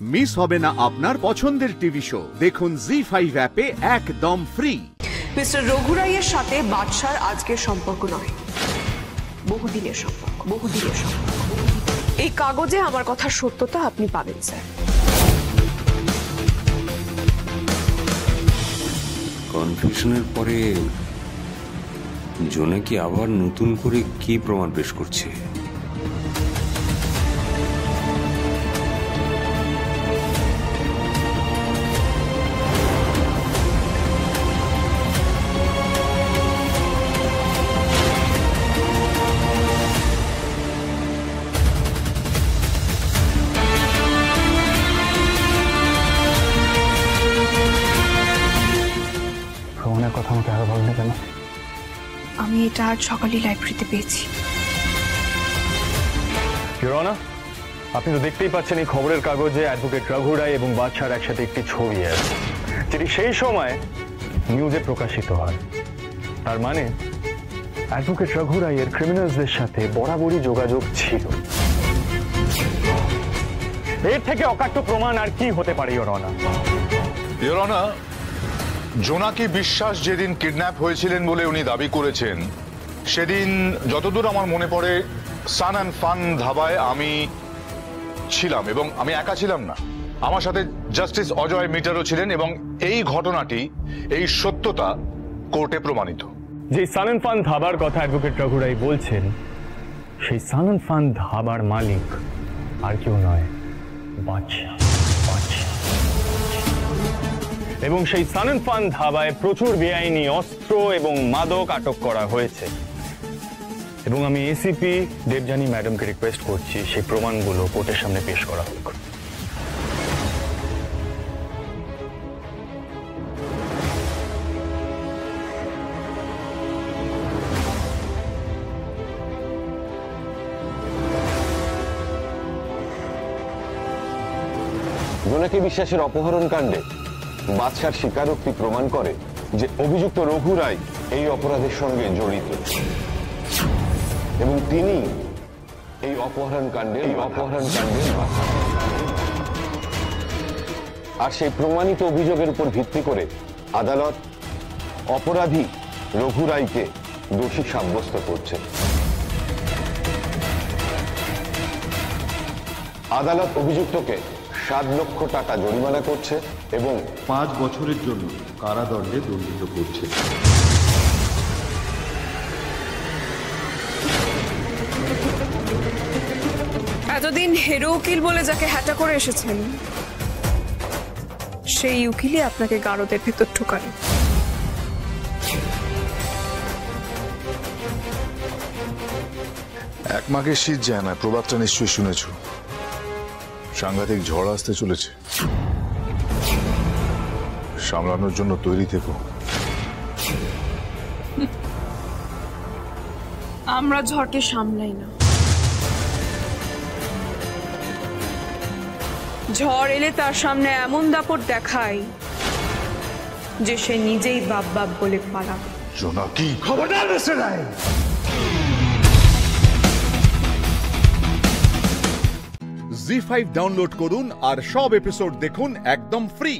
Miss হবে না আপনার পছন্দের টিভি শো। দেখুন জি5 অ্যাপে একদম ফ্রি। মিস্টার রঘু রায়ের সাথে বাদশার আজকের সম্পর্ক নয়, বহুদিনের সম্পর্ক, বহুদিনের সম্পর্ক। এই কাগজে আমার কথার সত্যতা আপনি পাবেন স্যার। কনফিউশনের পরে জোনাকি আবার নতুন করে কি প্রমাণ পেশ করছে? কথা আমাকে আরো বলবে কেন? আমি এটা আজ সকালে লাইব্রেরিতে পেয়েছি। ইওর অনার, আপনি তো দেখতেই পাচ্ছেন এই খবরের কাগজে অ্যাডভোকেট রঘু রায় এবং বাদশার একসাথে একটি ছবি আছে, যেটি সেই সময় নিউজে প্রকাশিত হয়। তার মানে অ্যাডভোকেট রঘু রায়ের ক্রিমিনালসদের সাথে বরাবরই যোগাযোগ ছিল। এর থেকে অকাট্য প্রমাণ আর কি হতে পারে ইওর অনার? ইওর অনার, জোনাকি বিশ্বাস যেদিন কিডন্যাপ হয়েছিলেন বলে উনি দাবি করেছেন, সেদিন যতদূর আমার মনে পড়ে সান অ্যান্ড ফান ধাবায় আমি ছিলাম, এবং আমি একা ছিলাম না, আমার সাথে জাস্টিস অজয় মিটারও ছিলেন, এবং এই ঘটনাটি, এই সত্যতা কোর্টে প্রমাণিত। যে সান অ্যান্ড ফান ধাবার কথা অ্যাডভোকেট রঘু রায় বলছেন, সেই সান অ্যান্ড ফান ধাবার মালিক আর কেউ নয়, বাদশা। এবং সেই সান অ্যান্ড ফান ধাবায় প্রচুর বেআইনি অস্ত্র এবং মাদক আটক করা হয়েছে, এবং আমি এসিপি দেবযানী ম্যাডামকে রিকোয়েস্ট করছি সেই প্রমাণগুলো কোর্টের সামনে পেশ করা হোক। জোনাকি বিশ্বাসের অপহরণ কাণ্ডে বাদশার স্বীকারোক্তি প্রমাণ করে যে অভিযুক্ত রঘু রায় এই অপরাধের সঙ্গে জড়িত, এবং তিনি এই অপহরণ কাণ্ডের আর সেই প্রমাণিত অভিযোগের উপর ভিত্তি করে আদালত অপরাধী রঘু রায়কে দোষী সাব্যস্ত করছে। আদালত অভিযুক্তকে 7 লক্ষ টাকা জরিমানা করছে এবং 5 বছরের জন্য কারাদণ্ডে দণ্ডিত করছে। এতদিন হেরো উকিল বলে যাকে হ্যাটা করে এসেছেন, সেই উকিলই আপনাকে গারদের ভেতর ঢোকান। এক মাঘের শীত যায় না, প্রবাদটা নিশ্চয়ই শুনেছ। সাংঘাতিক ঝড় আসতে চলেছে, সামলানোর জন্য তৈরি থেকো। আমরা ঝড়কে সামলাই না, ঝড় এলে তার সামনে এমন দাপট দেখাই যে সে নিজেই বাপ বাপ বলে পালাবে। জোনাকি, খবরদার মিস্টার রায়! জি5 ডাউনলোড করুন আর সব এপিসোড দেখুন একদম ফ্রি।